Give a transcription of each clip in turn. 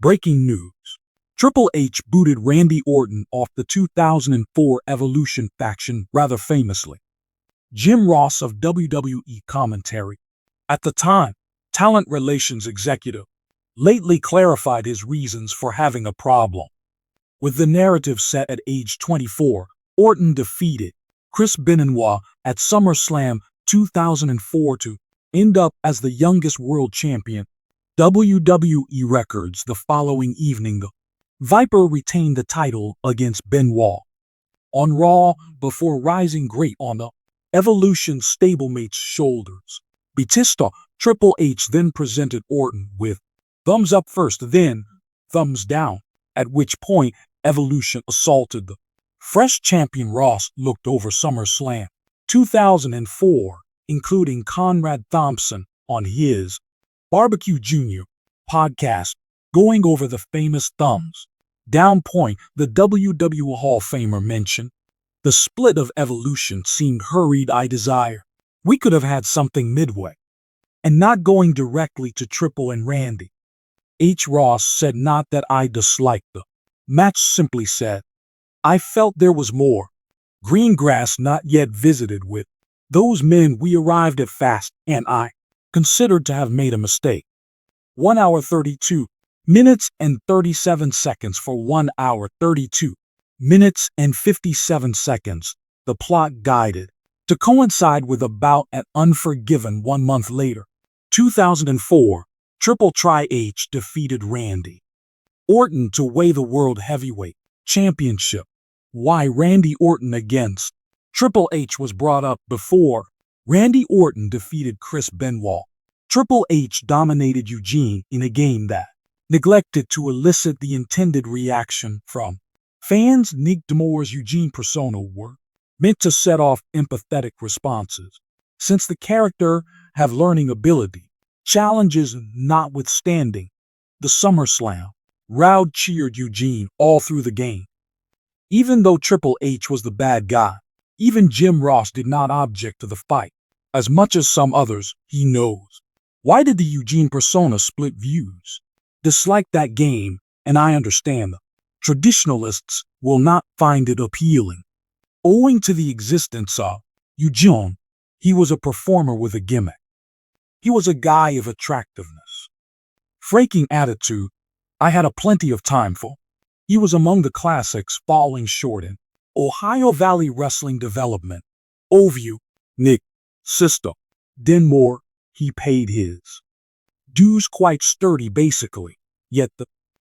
Breaking news. Triple H booted Randy Orton off the 2004 Evolution faction rather famously. Jim Ross of WWE Commentary, at the time, talent relations executive, lately clarified his reasons for having a problem. With the narrative set at age 24, Orton defeated Chris Benoit at SummerSlam 2004 to end up as the youngest world champion. WWE records the following evening, the Viper retained the title against Benoit on Raw before rising great on the Evolution stablemate's shoulders. Batista, Triple H then presented Orton with thumbs up first, then thumbs down, at which point Evolution assaulted the fresh champion. Ross looked over SummerSlam 2004, including Conrad Thompson, on his Barbecue Jr. podcast, going over the famous thumbs down point. The WWE Hall of Famer mentioned, the split of Evolution seemed hurried. I desire we could have had something midway, and not going directly to Triple and Randy. H. Ross said, not that I disliked the match, simply said, I felt there was more green grass not yet visited with those men. We arrived at fast, and I considered to have made a mistake. 1 hour 32 minutes and 37 seconds for 1 hour 32 minutes and 57 seconds. The plot guided to coincide with a bout at Unforgiven 1 month later. 2004, Triple H defeated Randy Orton to weigh the World Heavyweight Championship. Why Randy Orton against Triple H was brought up before. Randy Orton defeated Chris Benoit. Triple H dominated Eugene in a game that neglected to elicit the intended reaction from fans. Nick D'Amore's Eugene persona were meant to set off empathetic responses. Since the character have learning ability, challenges notwithstanding, the SummerSlam crowd cheered Eugene all through the game. Even though Triple H was the bad guy, even Jim Ross did not object to the fight as much as some others. He knows. Why did the Eugene persona split views? Dislike that game, and I understand them. Traditionalists will not find it appealing. Owing to the existence of Eugene, he was a performer with a gimmick. He was a guy of attractiveness, freaking attitude. I had a plenty of time for. He was among the classics, falling short in Ohio Valley Wrestling Development. Overview. Nick, Sister, Denmore, he paid his dues quite sturdy basically, yet the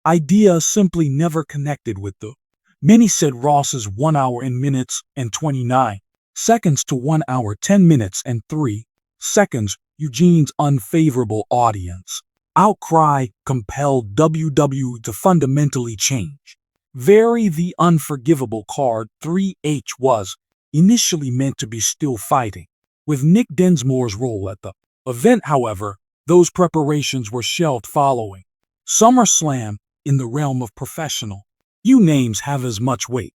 idea simply never connected with the many. Said Ross's 1 hour and minutes and 29 seconds to 1 hour 10 minutes and 3 seconds. Eugene's unfavorable audience outcry compelled WWE to fundamentally change. Vary the unforgivable card. 3H was initially meant to be still fighting with Nick Dinsmore's role at the event. However, those preparations were shelved following SummerSlam. In the realm of professional, few names have as much weight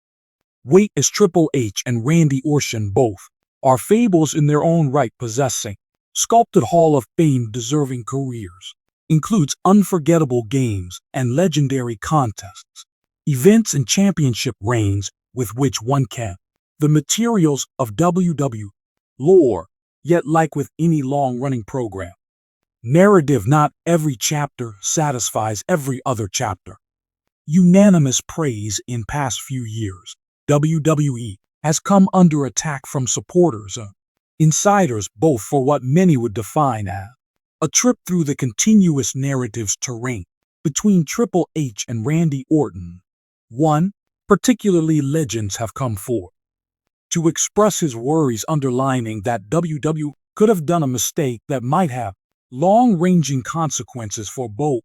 as Triple H and Randy Orton. Both are fables in their own right, possessing sculpted Hall of Fame deserving careers. Includes unforgettable games and legendary contests, events and championship reigns with which one can the materials of WWE lore. Yet, like with any long-running program narrative, not every chapter satisfies every other chapter. Unanimous praise. In past few years, WWE has come under attack from supporters and insiders, both for what many would define as a trip through the continuous narratives terrain between Triple H and Randy Orton. One, particularly legends have come forward to express his worries, underlining that WWE could have done a mistake that might have long-ranging consequences for both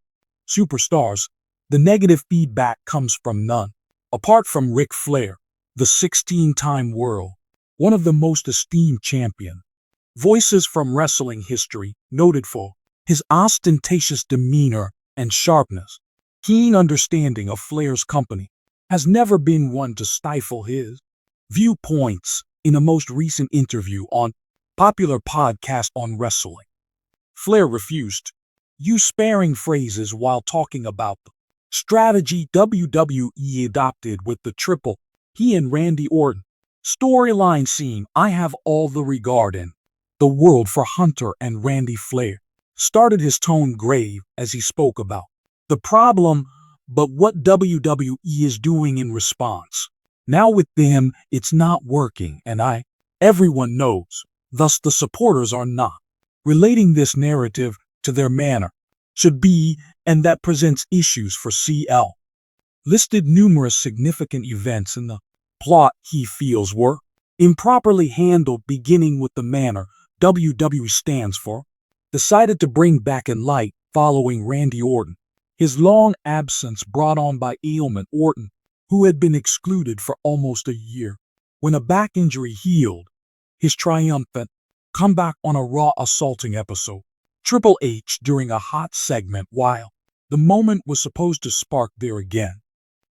superstars. The negative feedback comes from none apart from Ric Flair, the 16-time world, one of the most esteemed champion voices from wrestling history, noted for his ostentatious demeanor and sharpness. Keen understanding of Flair's company has never been one to stifle his viewpoints. In a most recent interview on popular podcast on wrestling, Flair refused to use sparing phrases while talking about the strategy WWE adopted with the triple he and Randy Orton storyline scene. I have all the regard in the world for Hunter and Randy Flair. Started his tone grave as he spoke about the problem, but what WWE is doing in response. Now with them, it's not working, and everyone knows. Thus the supporters are not relating this narrative to their manner should be, and that presents issues for CL. Listed numerous significant events in the plot he feels were improperly handled, beginning with the manner WWE stands for, decided to bring back in light following Randy Orton. His long absence brought on by ailment. Orton, who had been excluded for almost a year, when a back injury healed, his triumphant comeback on a Raw assaulting episode. Triple H during a hot segment while the moment was supposed to spark there again.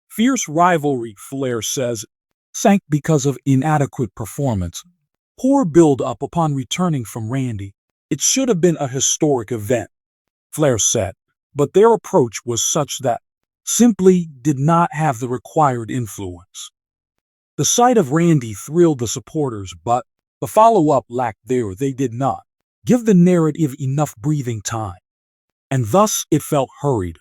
Fierce rivalry, Flair says, sank because of inadequate performance. Poor build-up upon returning from Randy. It should have been a historic event, Flair said, but their approach was such that simply did not have the required influence. The sight of Randy thrilled the supporters, but the follow-up lacked there. They did not give the narrative enough breathing time, and thus it felt hurried.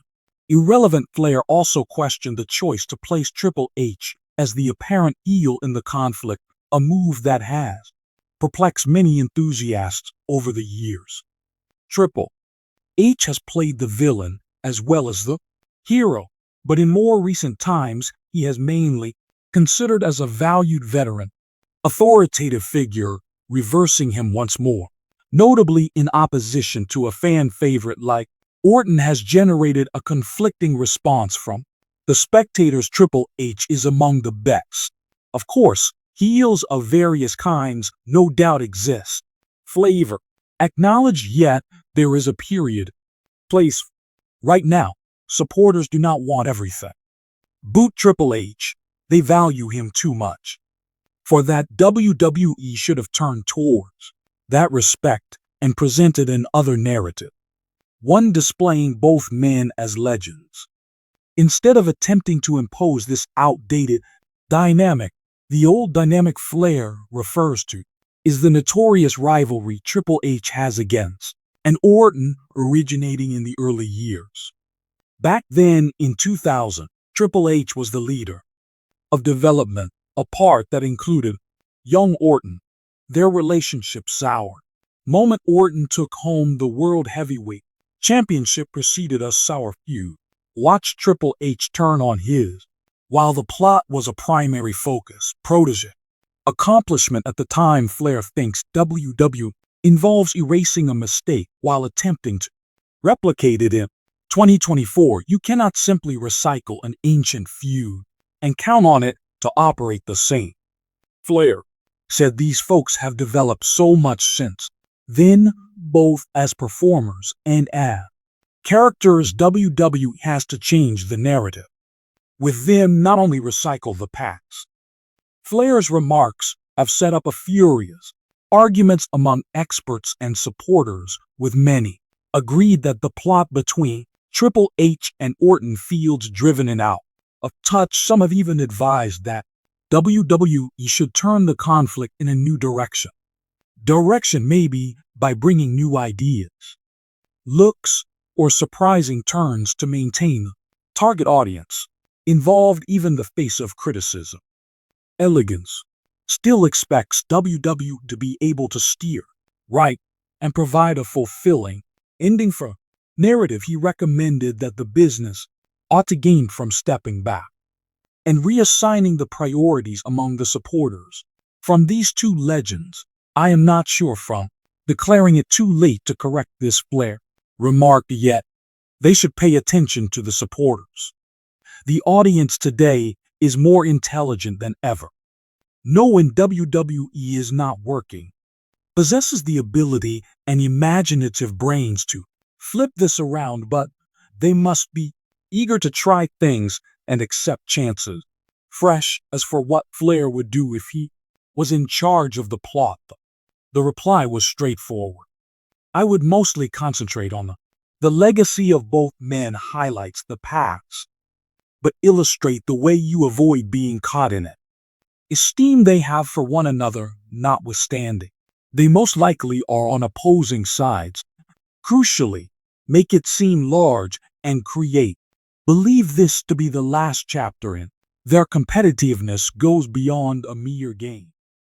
Irrelevant. Flair also questioned the choice to place Triple H as the apparent heel in the conflict, a move that has perplexed many enthusiasts over the years. Triple H has played the villain as well as the hero, but in more recent times he has mainly considered as a valued veteran, authoritative figure, reversing him once more. Notably in opposition to a fan favorite like Orton has generated a conflicting response from the spectators. Triple H is among the best. Of course, heels of various kinds no doubt exist. Flavor acknowledged, yet there is a period, place. Right now, supporters do not want everything. Boot Triple H. They value him too much. For that, WWE should have turned towards that respect and presented an other narrative, one displaying both men as legends. Instead of attempting to impose this outdated dynamic, the old dynamic Flair refers to is the notorious rivalry Triple H has against and Orton, originating in the early years. Back then, in 2000, Triple H was the leader of development, a part that included young Orton. Their relationship soured. Moment Orton took home the World Heavyweight Championship preceded a sour feud. Watch Triple H turn on his, while the plot was a primary focus, protege. Accomplishment at the time. Flair thinks WWE involves erasing a mistake while attempting to replicate it in 2024. You cannot simply recycle an ancient feud and count on it to operate the same. Flair said these folks have developed so much since then, both as performers and as characters. WWE has to change the narrative with them, not only recycle the past. Flair's remarks have set up a furious arguments among experts and supporters, with many agreed that the plot between Triple H and Orton feels driven and out of touch. Some have even advised that WWE should turn the conflict in a new direction. Direction maybe by bringing new ideas, looks, or surprising turns to maintain the target audience involved. Even the face of criticism, Elegance, still expects WWE to be able to steer right and provide a fulfilling ending for narrative. He recommended that the business ought to gain from stepping back and reassigning the priorities among the supporters. From these two legends, I am not sure from declaring it too late to correct this. Flair remarked, yet they should pay attention to the supporters. The audience today is more intelligent than ever. Knowing WWE is not working, possesses the ability and imaginative brains to flip this around, but they must be eager to try things and accept chances. Fresh. As for what Flair would do if he was in charge of the plot, the reply was straightforward. I would mostly concentrate on the legacy of both men, highlights the past but illustrate the way you avoid being caught in it. Esteem they have for one another notwithstanding, they most likely are on opposing sides. Crucially, make it seem large and create. Believe this to be the last chapter in. Their competitiveness goes beyond a mere game.